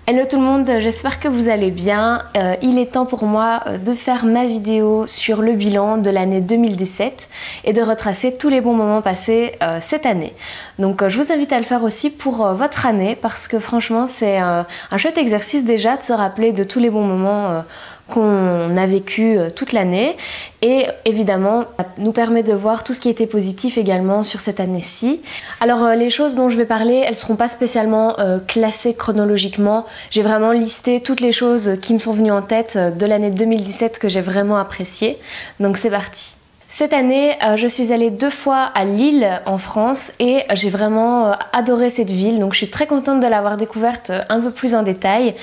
Hello tout le monde, j'espère que vous allez bien. Il est temps pour moi de faire ma vidéo sur le bilan de l'année 2017 et de retracer tous les bons moments passés cette année. Donc je vous invite à le faire aussi pour votre année parce que franchement c'est un chouette exercice déjà de se rappeler de tous les bons moments qu'on a vécu toute l'année et évidemment ça nous permet de voir tout ce qui était positif également sur cette année-ci. Alors les choses dont je vais parler, elles seront pas spécialement classées chronologiquement. J'ai vraiment listé toutes les choses qui me sont venues en tête de l'année 2017 que j'ai vraiment appréciées. Donc c'est parti. Cette année, je suis allée 2 fois à Lille en France et j'ai vraiment adoré cette ville, donc je suis très contente de l'avoir découverte un peu plus en détail.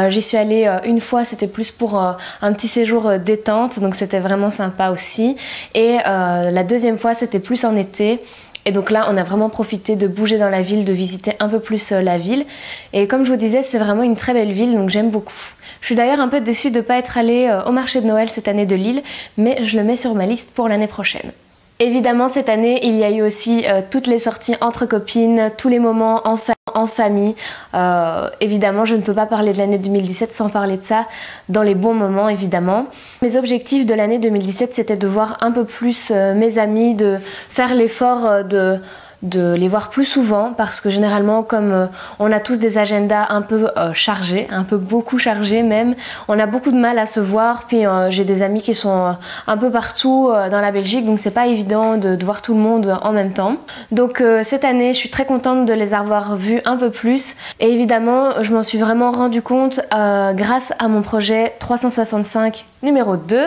J'y suis allée une fois, c'était plus pour un petit séjour détente, donc c'était vraiment sympa aussi. Et la deuxième fois, c'était plus en été. Et donc là, on a vraiment profité de bouger dans la ville, de visiter un peu plus la ville. Et comme je vous disais, c'est vraiment une très belle ville, donc j'aime beaucoup. Je suis d'ailleurs un peu déçue de ne pas être allée au marché de Noël cette année de Lille, mais je le mets sur ma liste pour l'année prochaine. Évidemment, cette année, il y a eu aussi toutes les sorties entre copines, tous les moments en famille. Évidemment, je ne peux pas parler de l'année 2017 sans parler de ça dans les bons moments, évidemment. Mes objectifs de l'année 2017, c'était de voir un peu plus mes amis, de faire l'effort de les voir plus souvent parce que généralement comme on a tous des agendas un peu chargés, un peu beaucoup chargés même, on a beaucoup de mal à se voir, puis j'ai des amis qui sont un peu partout dans la Belgique, donc c'est pas évident de voir tout le monde en même temps. Donc cette année je suis très contente de les avoir vus un peu plus et évidemment je m'en suis vraiment rendu compte grâce à mon projet 365 numéro 2.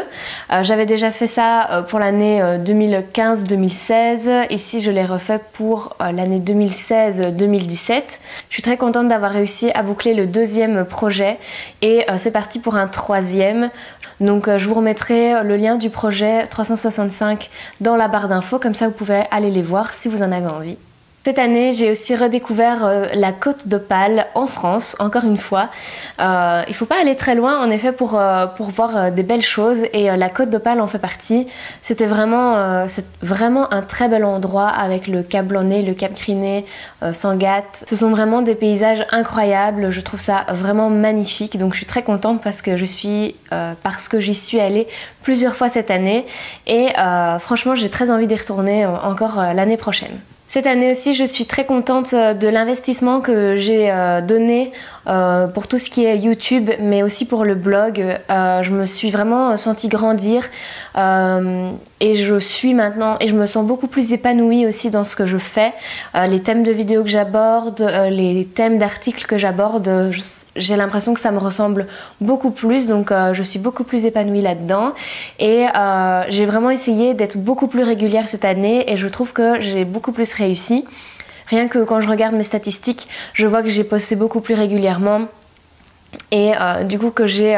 J'avais déjà fait ça pour l'année 2015-2016, ici je l'ai refait pour l'année 2016-2017. Je suis très contente d'avoir réussi à boucler le 2e projet et c'est parti pour un 3e. Donc je vous remettrai le lien du projet 365 dans la barre d'infos, comme ça vous pouvez aller les voir si vous en avez envie. Cette année, j'ai aussi redécouvert la Côte d'Opale en France, encore une fois. Il faut pas aller très loin, en effet, pour voir des belles choses. Et la Côte d'Opale en fait partie. C'était vraiment un très bel endroit avec le Cap Blonnet, le Cap Criné, Sangatte. Ce sont vraiment des paysages incroyables. Je trouve ça vraiment magnifique. Donc je suis très contente parce que j'y suis allée plusieurs fois cette année. Et franchement, j'ai très envie d'y retourner encore l'année prochaine. Cette année aussi, je suis très contente de l'investissement que j'ai donné pour tout ce qui est YouTube, mais aussi pour le blog. Je me suis vraiment sentie grandir et je me sens beaucoup plus épanouie aussi dans ce que je fais. Les thèmes de vidéos que j'aborde, les thèmes d'articles que j'aborde, j'ai l'impression que ça me ressemble beaucoup plus, donc je suis beaucoup plus épanouie là-dedans. Et j'ai vraiment essayé d'être beaucoup plus régulière cette année et je trouve que j'ai beaucoup plus réussi. Rien que quand je regarde mes statistiques, je vois que j'ai posté beaucoup plus régulièrement et du coup que j'ai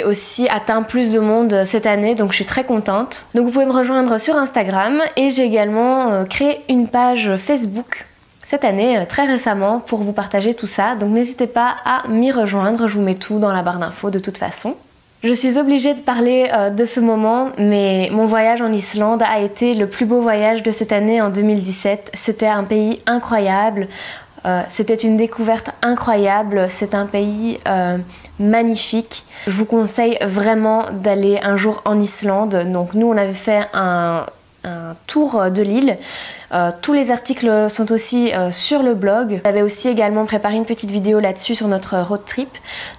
aussi atteint plus de monde cette année, donc je suis très contente. Donc vous pouvez me rejoindre sur Instagram et j'ai également créé une page Facebook cette année, très récemment, pour vous partager tout ça. Donc n'hésitez pas à m'y rejoindre, je vous mets tout dans la barre d'infos de toute façon. Je suis obligée de parler de ce moment, mais mon voyage en Islande a été le plus beau voyage de cette année en 2017. C'était un pays incroyable, c'était une découverte incroyable, c'est un pays magnifique. Je vous conseille vraiment d'aller un jour en Islande. Donc nous on avait fait un tour de l'île. Tous les articles sont aussi sur le blog. J'avais aussi également préparé une petite vidéo là-dessus sur notre road trip.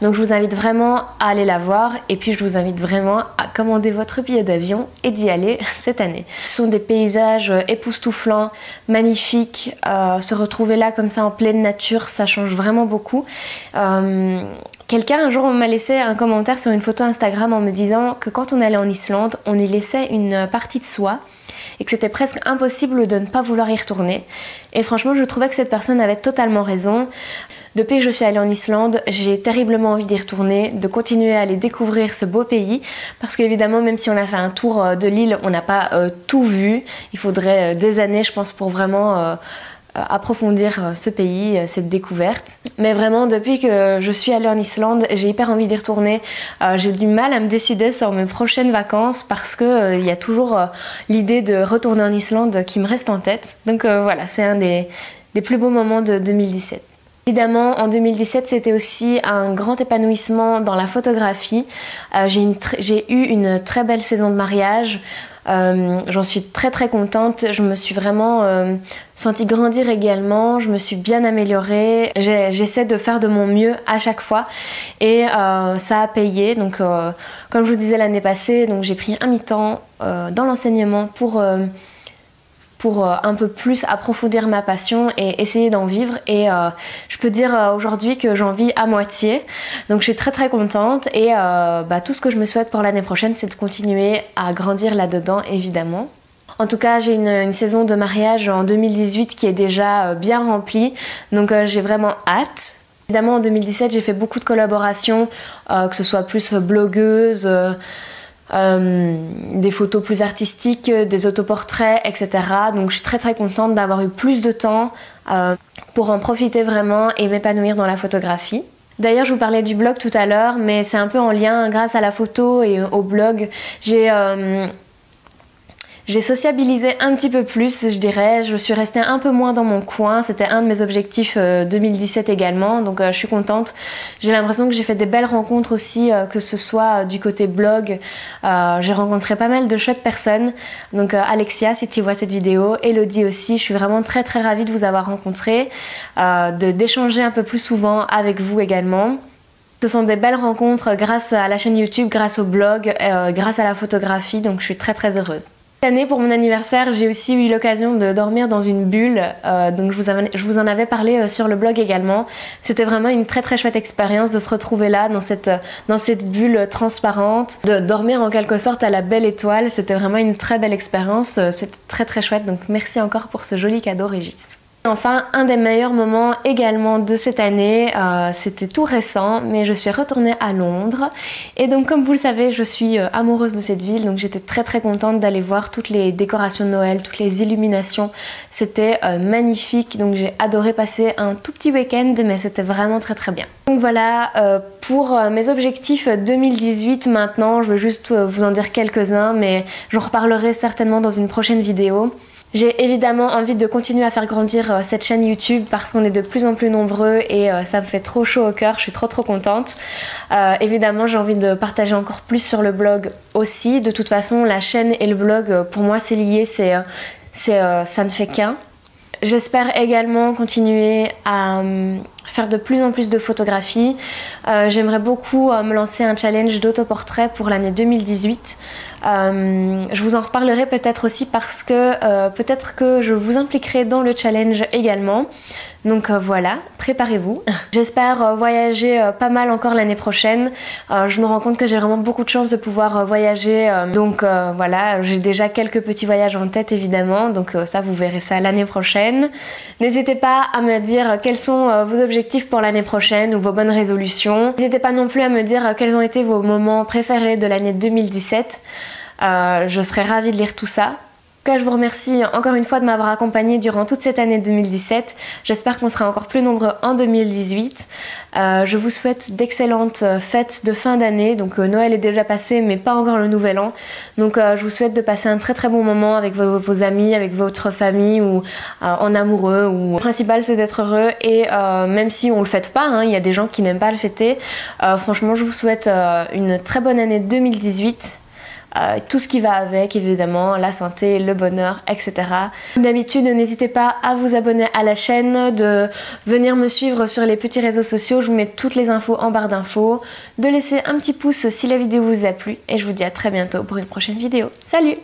Donc je vous invite vraiment à aller la voir et puis je vous invite vraiment à commander votre billet d'avion et d'y aller cette année. Ce sont des paysages époustouflants, magnifiques. Se retrouver là comme ça en pleine nature, ça change vraiment beaucoup. Quelqu'un un jour m'a laissé un commentaire sur une photo Instagram en me disant que quand on allait en Islande, on y laissait une partie de soi et que c'était presque impossible de ne pas vouloir y retourner. Et franchement, je trouvais que cette personne avait totalement raison. Depuis que je suis allée en Islande, j'ai terriblement envie d'y retourner, de continuer à aller découvrir ce beau pays, parce qu'évidemment, même si on a fait un tour de l'île, on n'a pas tout vu. Il faudrait des années, je pense, pour vraiment approfondir ce pays, cette découverte. Mais vraiment, depuis que je suis allée en Islande, j'ai hyper envie d'y retourner. J'ai du mal à me décider sur mes prochaines vacances parce que y a toujours l'idée de retourner en Islande qui me reste en tête. Donc voilà, c'est un des plus beaux moments de 2017. Évidemment, en 2017, c'était aussi un grand épanouissement dans la photographie. J'ai eu une très belle saison de mariage. J'en suis très contente. Je me suis vraiment sentie grandir également. Je me suis bien améliorée. J'essaie de faire de mon mieux à chaque fois et ça a payé. Donc, comme je vous disais l'année passée, donc j'ai pris un mi-temps dans l'enseignement pour un peu plus approfondir ma passion et essayer d'en vivre, et je peux dire aujourd'hui que j'en vis à moitié, donc je suis très contente, et tout ce que je me souhaite pour l'année prochaine, c'est de continuer à grandir là-dedans, évidemment. En tout cas, j'ai une saison de mariage en 2018 qui est déjà bien remplie, donc j'ai vraiment hâte. Évidemment, en 2017, j'ai fait beaucoup de collaborations, que ce soit plus blogueuse, des photos plus artistiques, des autoportraits, etc. Donc je suis très contente d'avoir eu plus de temps pour en profiter vraiment et m'épanouir dans la photographie. D'ailleurs, je vous parlais du blog tout à l'heure, mais c'est un peu en lien grâce à la photo et au blog. J'ai sociabilisé un petit peu plus, je dirais. Je suis restée un peu moins dans mon coin. C'était un de mes objectifs 2017 également, donc je suis contente. J'ai l'impression que j'ai fait des belles rencontres aussi, que ce soit du côté blog. J'ai rencontré pas mal de chouettes personnes. Donc Alexia, si tu vois cette vidéo, Elodie aussi, je suis vraiment très ravie de vous avoir rencontré, d'échanger un peu plus souvent avec vous également. Ce sont des belles rencontres grâce à la chaîne YouTube, grâce au blog, grâce à la photographie, donc je suis très heureuse. Cette année, pour mon anniversaire, j'ai aussi eu l'occasion de dormir dans une bulle, donc je vous en avais parlé sur le blog également. C'était vraiment une très chouette expérience de se retrouver là, dans cette bulle transparente, de dormir en quelque sorte à la belle étoile. C'était vraiment une très belle expérience, c'était très chouette, donc merci encore pour ce joli cadeau, Régis. Enfin, un des meilleurs moments également de cette année, c'était tout récent, mais je suis retournée à Londres, et donc comme vous le savez, je suis amoureuse de cette ville, donc j'étais très contente d'aller voir toutes les décorations de Noël, toutes les illuminations. C'était magnifique, donc j'ai adoré passer un tout petit week-end, mais c'était vraiment très bien. Donc voilà, pour mes objectifs 2018 maintenant, je veux juste vous en dire quelques-uns, mais j'en reparlerai certainement dans une prochaine vidéo. J'ai évidemment envie de continuer à faire grandir cette chaîne YouTube parce qu'on est de plus en plus nombreux et ça me fait trop chaud au cœur, je suis trop contente. Évidemment, j'ai envie de partager encore plus sur le blog aussi. De toute façon, la chaîne et le blog, pour moi, c'est lié, ça ne fait qu'un. J'espère également continuer à faire de plus en plus de photographies. J'aimerais beaucoup me lancer un challenge d'autoportrait pour l'année 2018. Je vous en reparlerai peut-être aussi parce que peut-être que je vous impliquerai dans le challenge également. Donc voilà, préparez-vous. J'espère voyager pas mal encore l'année prochaine. Je me rends compte que j'ai vraiment beaucoup de chance de pouvoir voyager. Donc voilà, j'ai déjà quelques petits voyages en tête évidemment. Donc ça, vous verrez ça l'année prochaine. N'hésitez pas à me dire quels sont vos objectifs pour l'année prochaine ou vos bonnes résolutions. N'hésitez pas non plus à me dire quels ont été vos moments préférés de l'année 2017. Je serais ravie de lire tout ça. En tout cas, je vous remercie encore une fois de m'avoir accompagnée durant toute cette année 2017. J'espère qu'on sera encore plus nombreux en 2018. Je vous souhaite d'excellentes fêtes de fin d'année. Donc Noël est déjà passé, mais pas encore le Nouvel An. Donc je vous souhaite de passer un très bon moment avec vos amis, avec votre famille ou en amoureux. Le principal, c'est d'être heureux et même si on le fête pas, hein, il y a des gens qui n'aiment pas le fêter. Franchement, je vous souhaite une très bonne année 2018. Tout ce qui va avec, évidemment, la santé, le bonheur, etc. Comme d'habitude, n'hésitez pas à vous abonner à la chaîne, de venir me suivre sur les petits réseaux sociaux, je vous mets toutes les infos en barre d'infos, de laisser un petit pouce si la vidéo vous a plu, et je vous dis à très bientôt pour une prochaine vidéo. Salut!